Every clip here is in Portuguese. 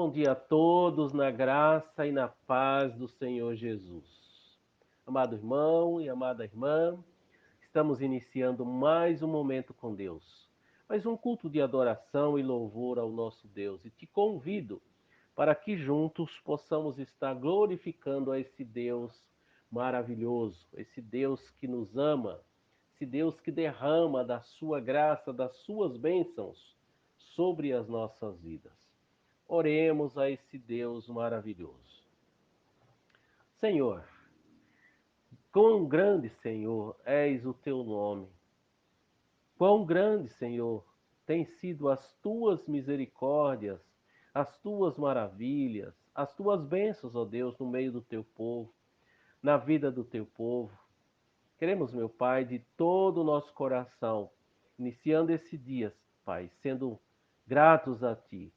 bom dia a todos na graça e na paz do Senhor Jesus. Amado irmão e amada irmã, estamos iniciando mais um momento com Deus, mais um culto de adoração e louvor ao nosso Deus. E te convido para que juntos possamos estar glorificando a esse Deus maravilhoso, esse Deus que nos ama, esse Deus que derrama da sua graça, das suas bênçãos sobre as nossas vidas. Oremos a esse Deus maravilhoso. Senhor, quão grande, Senhor, és o teu nome. Quão grande, Senhor, têm sido as tuas misericórdias, as tuas maravilhas, as tuas bênçãos, ó Deus, no meio do teu povo, na vida do teu povo. Queremos, meu Pai, de todo o nosso coração, iniciando esse dia, Pai, sendo gratos a Ti,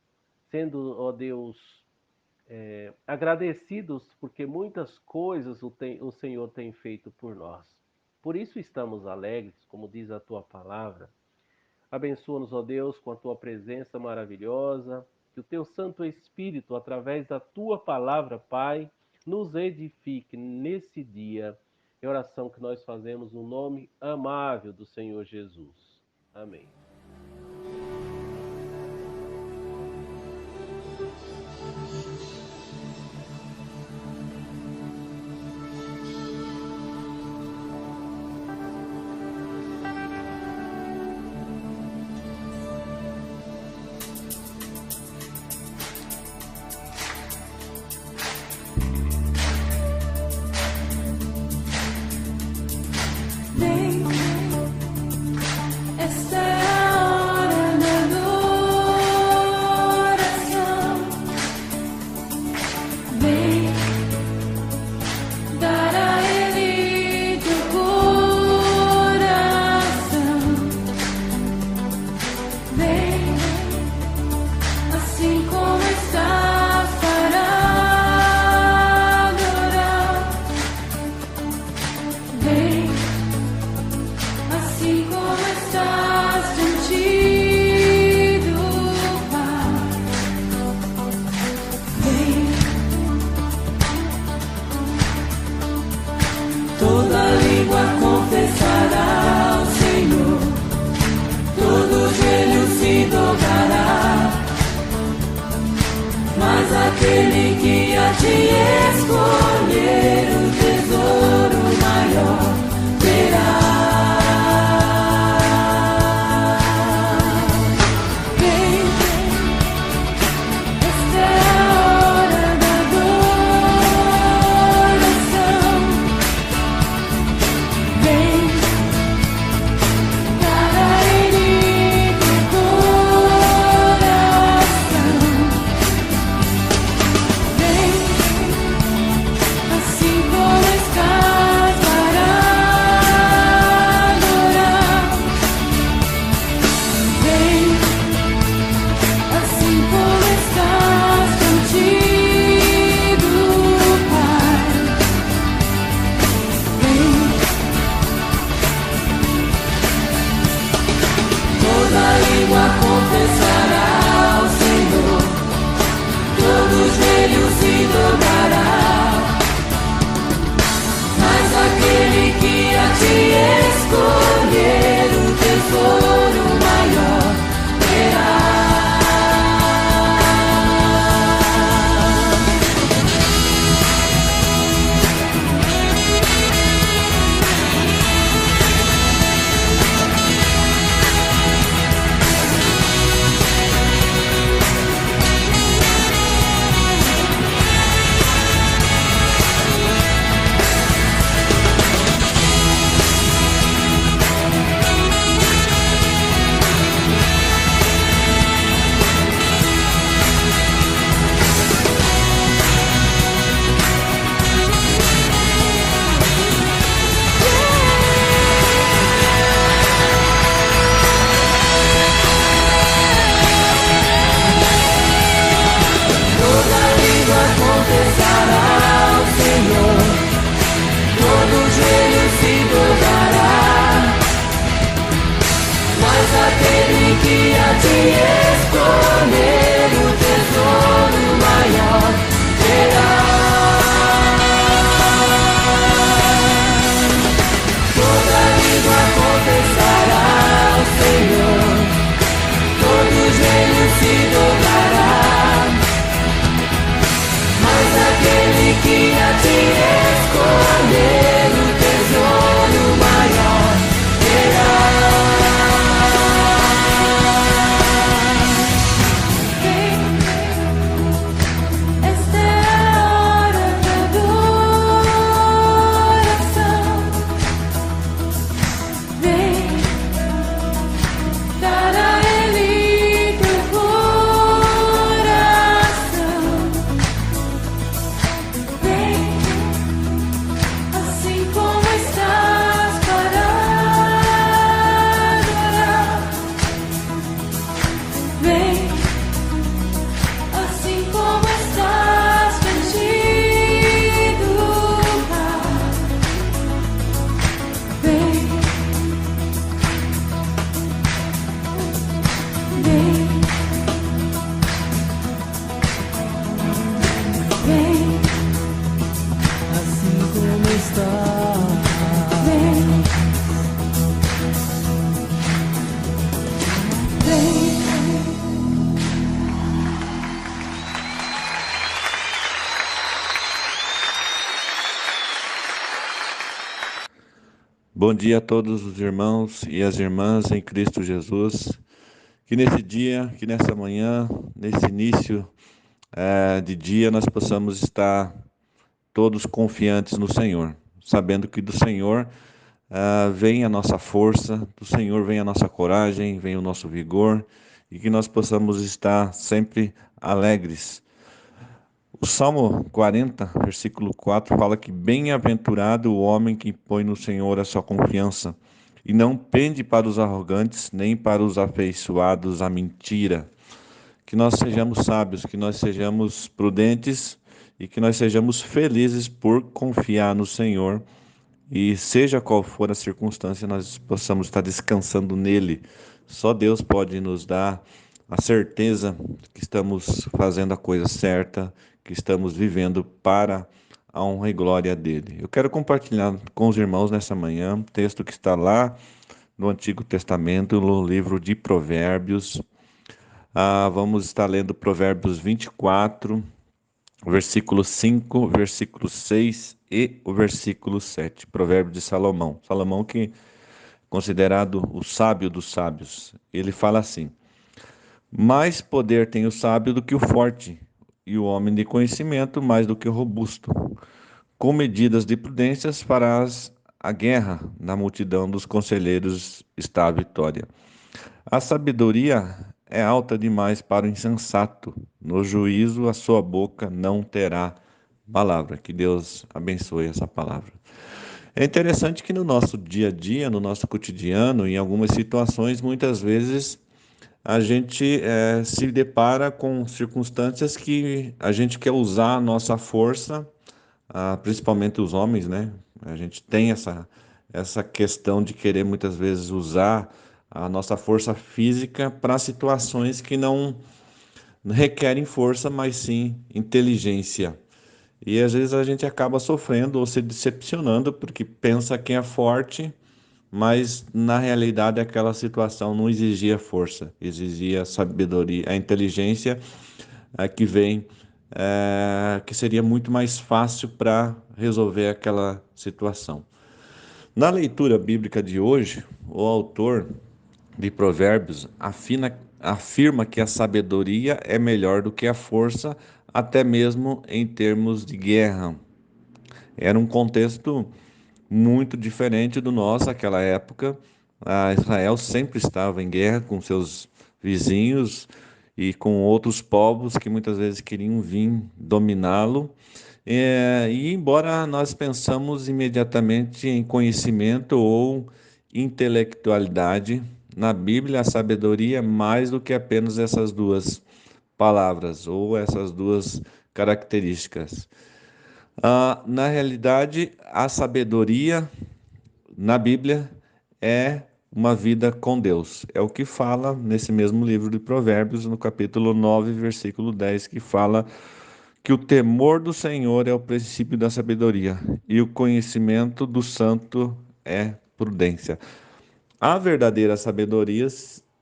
sendo, ó Deus, agradecidos porque muitas coisas o Senhor tem feito por nós. Por isso estamos alegres, como diz a Tua palavra. Abençoa-nos, ó Deus, com a Tua presença maravilhosa, que o Teu Santo Espírito, através da Tua palavra, Pai, nos edifique nesse dia. É a oração que nós fazemos no nome amável do Senhor Jesus. Amém. Aquele que a ti escolher o tesouro maior terá. Vem, esta é a hora da adoração. Vem, dar a Ele teu coração. Assim dele o tesouro maior terá. Esta é a hora da adoração. Vem dar a Ele teu coração. Vem, assim como estás para adorar. Vem, assim como estás perdido cá. Vem, vem, vem, assim como está. vem, vem. Bom dia a todos os irmãos e as irmãs em Cristo Jesus. Que nesse dia, que nessa manhã, nesse início de dia, nós possamos estar todos confiantes no Senhor, sabendo que do Senhor vem a nossa força, do Senhor vem a nossa coragem, vem o nosso vigor, e que nós possamos estar sempre alegres. O Salmo 40, versículo 4, fala que bem-aventurado o homem que põe no Senhor a sua confiança, e não pende para os arrogantes, nem para os afeiçoados à mentira. Que nós sejamos sábios, que nós sejamos prudentes e que nós sejamos felizes por confiar no Senhor, e seja qual for a circunstância, nós possamos estar descansando nele. Só Deus pode nos dar a certeza que estamos fazendo a coisa certa, que estamos vivendo para a honra e glória dele. Eu quero compartilhar com os irmãos nessa manhã um texto que está lá no Antigo Testamento, no livro de Provérbios. Vamos estar lendo Provérbios 24, versículo 5, versículo 6 e o versículo 7. Provérbio de Salomão. Salomão, que é considerado o sábio dos sábios. Ele fala assim: mais poder tem o sábio do que o forte, e o homem de conhecimento mais do que o robusto. Com medidas de prudência farás a guerra, na multidão dos conselheiros está a vitória. A sabedoria é alta demais para o insensato, no juízo a sua boca não terá palavra. Que Deus abençoe essa palavra. É interessante que no nosso dia a dia, no nosso cotidiano, em algumas situações, muitas vezes a gente se depara com circunstâncias que a gente quer usar a nossa força, principalmente os homens, né? A gente tem essa questão de querer muitas vezes usar a nossa força física para situações que não requerem força, mas sim inteligência. E às vezes a gente acaba sofrendo ou se decepcionando porque pensa que é forte, mas na realidade aquela situação não exigia força, exigia sabedoria, a inteligência que vem, que seria muito mais fácil para resolver aquela situação. Na leitura bíblica de hoje, o autor de Provérbios afirma que a sabedoria é melhor do que a força, até mesmo em termos de guerra. Era um contexto muito diferente do nosso naquela época. Israel sempre estava em guerra com seus vizinhos e com outros povos que muitas vezes queriam vir dominá-lo. E embora nós pensamos imediatamente em conhecimento ou intelectualidade, na Bíblia a sabedoria é mais do que apenas essas duas palavras ou essas duas características. Na realidade, a sabedoria na Bíblia é uma vida com Deus. É o que fala nesse mesmo livro de Provérbios, no capítulo 9, versículo 10, que fala que o temor do Senhor é o princípio da sabedoria e o conhecimento do santo é prudência. A verdadeira sabedoria,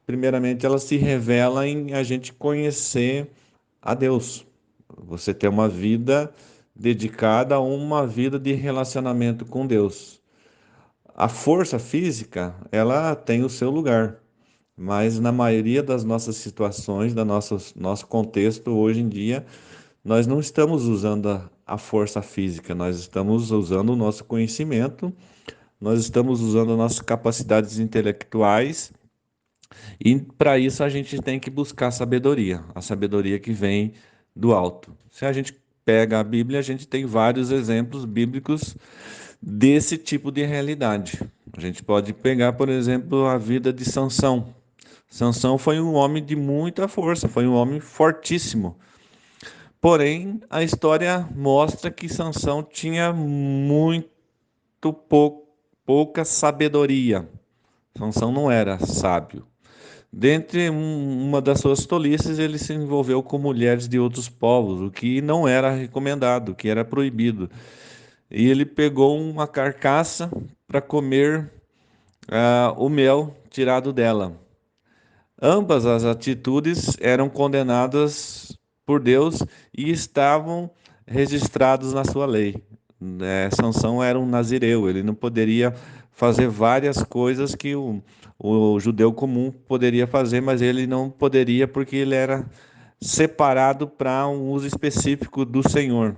primeiramente, ela se revela em a gente conhecer a Deus. Você ter uma vida dedicada a uma vida de relacionamento com Deus. A força física, ela tem o seu lugar, mas na maioria das nossas situações, do nosso contexto hoje em dia, nós não estamos usando a força física, nós estamos usando o nosso conhecimento, nós estamos usando as nossas capacidades intelectuais, e para isso a gente tem que buscar sabedoria, a sabedoria que vem do alto. Se a gente pega a Bíblia, a gente tem vários exemplos bíblicos desse tipo de realidade. A gente pode pegar, por exemplo, a vida de Sansão. Sansão foi um homem de muita força, foi um homem fortíssimo. Porém, a história mostra que Sansão tinha muito pouca sabedoria. Sansão não era sábio. Dentre uma das suas tolices, ele se envolveu com mulheres de outros povos, o que não era recomendado, o que era proibido. E ele pegou uma carcaça para comer o mel tirado dela. Ambas as atitudes eram condenadas por Deus e estavam registrados na sua lei. Sansão era um nazireu, ele não poderia fazer várias coisas que o judeu comum poderia fazer, mas ele não poderia porque ele era separado para um uso específico do Senhor.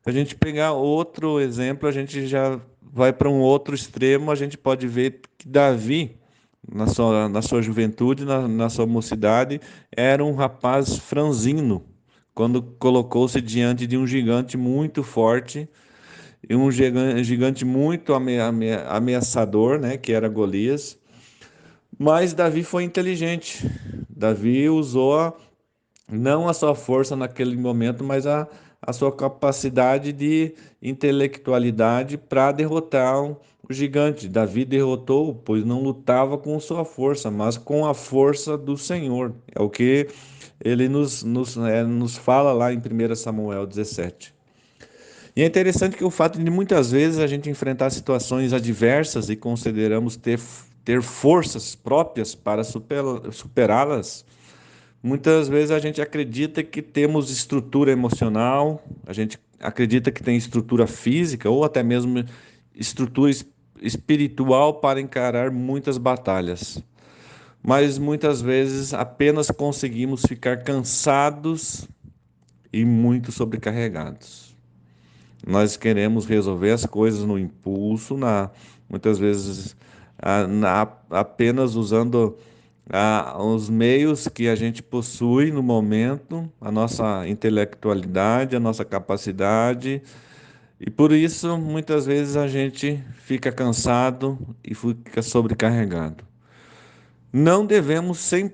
Se a gente pegar outro exemplo, a gente já vai para um outro extremo, a gente pode ver que Davi, na sua juventude, na sua mocidade, era um rapaz franzino, quando colocou-se diante de um gigante muito forte, e um gigante muito ameaçador, né, que era Golias. Mas Davi foi inteligente. Davi usou não a sua força naquele momento, mas a sua capacidade de intelectualidade para derrotar o gigante. Davi derrotou, pois não lutava com sua força, mas com a força do Senhor. É o que ele nos fala lá em 1 Samuel 17. E é interessante que o fato de muitas vezes a gente enfrentar situações adversas e consideramos ter forças próprias para superá-las, muitas vezes a gente acredita que temos estrutura emocional, a gente acredita que tem estrutura física ou até mesmo estrutura espiritual para encarar muitas batalhas. Mas muitas vezes apenas conseguimos ficar cansados e muito sobrecarregados. Nós queremos resolver as coisas no impulso, muitas vezes apenas usando os meios que a gente possui no momento, a nossa intelectualidade, a nossa capacidade, e por isso muitas vezes a gente fica cansado e fica sobrecarregado. Não devemos, em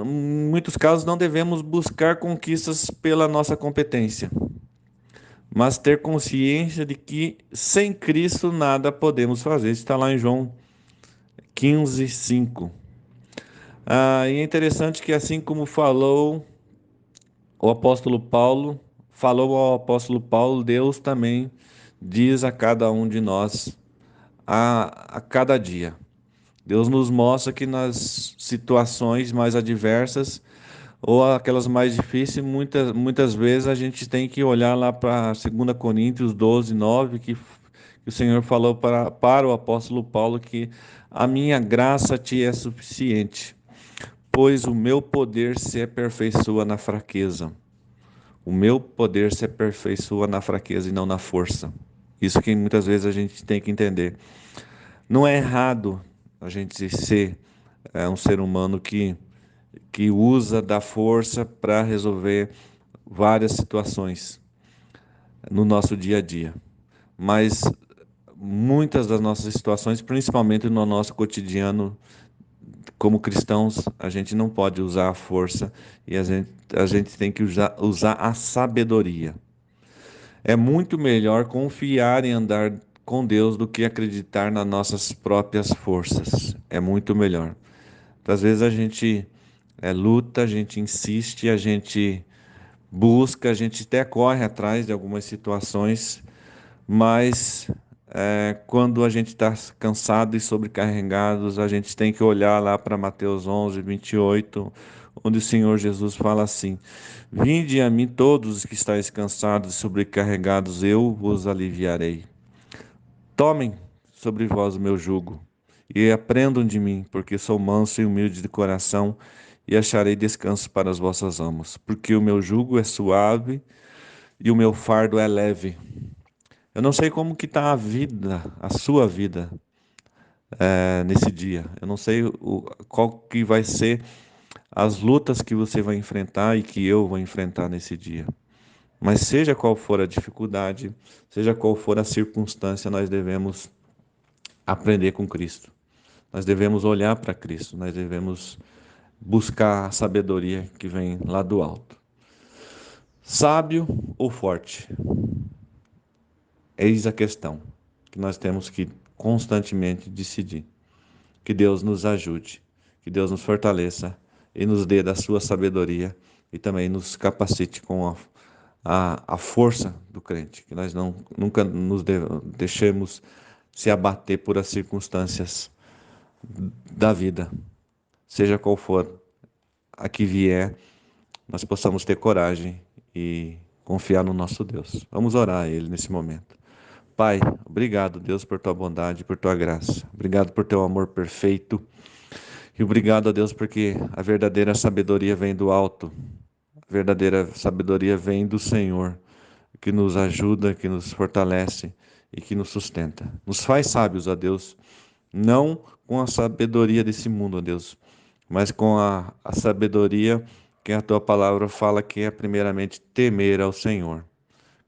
muitos casos, não devemos buscar conquistas pela nossa competência, mas ter consciência de que sem Cristo nada podemos fazer. Isso está lá em João 15, 5. E é interessante que assim como falou o apóstolo Paulo, falou ao apóstolo Paulo, Deus também diz a cada um de nós a cada dia. Deus nos mostra que nas situações mais adversas ou aquelas mais difíceis, muitas vezes a gente tem que olhar lá para 2 Coríntios 12, 9, que o Senhor falou para o apóstolo Paulo que a minha graça te é suficiente, pois o meu poder se aperfeiçoa na fraqueza. O meu poder se aperfeiçoa na fraqueza e não na força. Isso que muitas vezes a gente tem que entender. Não é errado a gente ser um ser humano que usa da força para resolver várias situações no nosso dia a dia. Mas muitas das nossas situações, principalmente no nosso cotidiano, como cristãos, a gente não pode usar a força e a gente tem que usar a sabedoria. É muito melhor confiar em andar com Deus do que acreditar nas nossas próprias forças. É muito melhor. Às vezes a gente luta, a gente insiste, a gente busca, a gente até corre atrás de algumas situações, mas quando a gente está cansado e sobrecarregado, a gente tem que olhar lá para Mateus 11, 28, onde o Senhor Jesus fala assim: Vinde a mim todos os que estáis cansados e sobrecarregados, eu vos aliviarei. Tomem sobre vós o meu jugo e aprendam de mim, porque sou manso e humilde de coração, e acharei descanso para as vossas almas, porque o meu jugo é suave e o meu fardo é leve. Eu não sei como que está a vida, a sua vida, nesse dia. Eu não sei qual que vai ser as lutas que você vai enfrentar e que eu vou enfrentar nesse dia. Mas seja qual for a dificuldade, seja qual for a circunstância, nós devemos aprender com Cristo. Nós devemos olhar para Cristo, nós devemos buscar a sabedoria que vem lá do alto. Sábio ou forte? Eis a questão que nós temos que constantemente decidir. Que Deus nos ajude, que Deus nos fortaleça e nos dê da sua sabedoria e também nos capacite com a força do crente, que nós nunca nos deixemos se abater por as circunstâncias da vida, seja qual for a que vier, nós possamos ter coragem e confiar no nosso Deus. Vamos orar a Ele nesse momento. Pai, obrigado, Deus, por tua bondade, por tua graça. Obrigado por teu amor perfeito. E obrigado a Deus porque a verdadeira sabedoria vem do alto. A verdadeira sabedoria vem do Senhor, que nos ajuda, que nos fortalece e que nos sustenta. Nos faz sábios, ó Deus, não com a sabedoria desse mundo, ó Deus, mas com a sabedoria que a tua palavra fala que é primeiramente temer ao Senhor.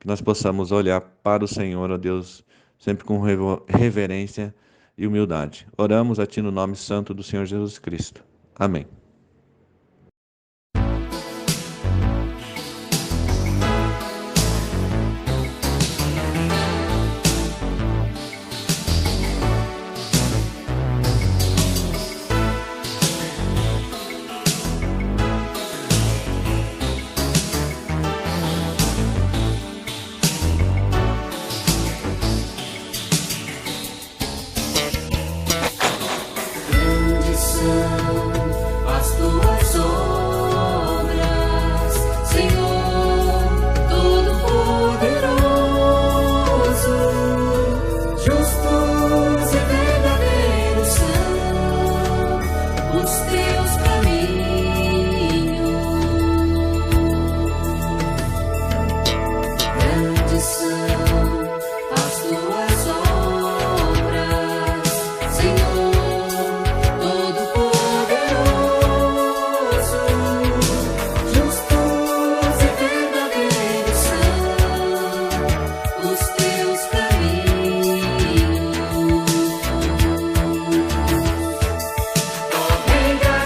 Que nós possamos olhar para o Senhor, ó Deus, sempre com reverência e humildade. Oramos a Ti no nome santo do Senhor Jesus Cristo. Amém. As tuas obras, Senhor Todo-Poderoso, justos e verdadeiros são os teus caminhos. Grandes são as tuas obras, Senhor. Venga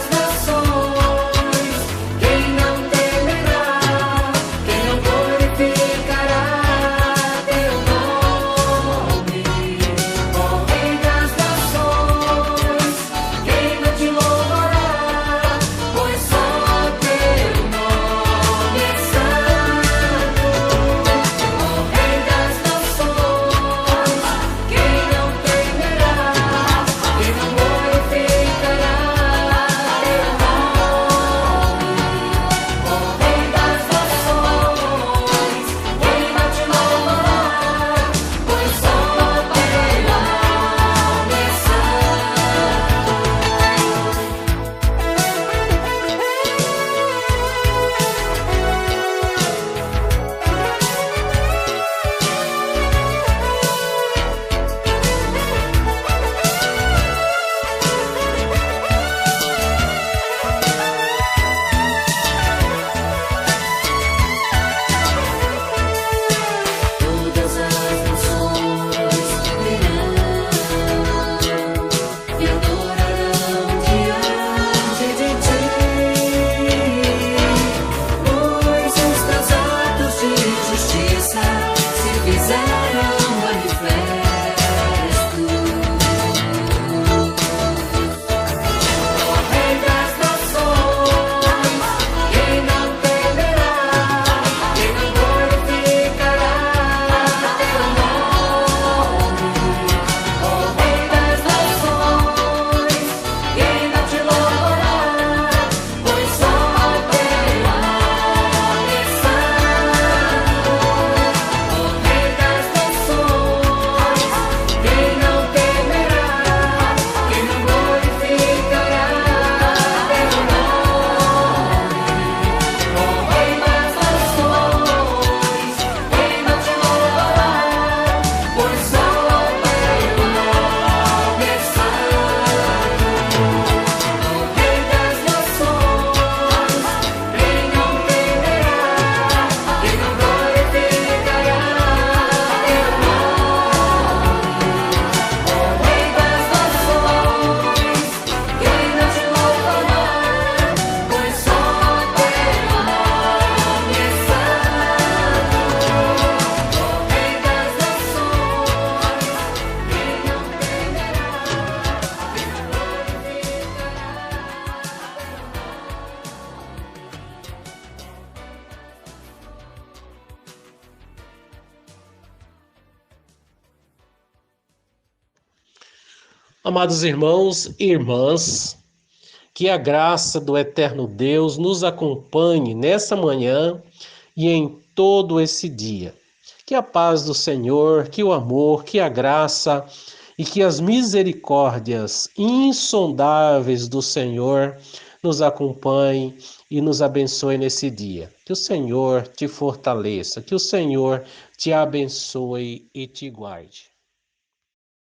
Amados irmãos e irmãs, que a graça do eterno Deus nos acompanhe nessa manhã e em todo esse dia. Que a paz do Senhor, que o amor, que a graça e que as misericórdias insondáveis do Senhor nos acompanhem e nos abençoe nesse dia. Que o Senhor te fortaleça, que o Senhor te abençoe e te guarde.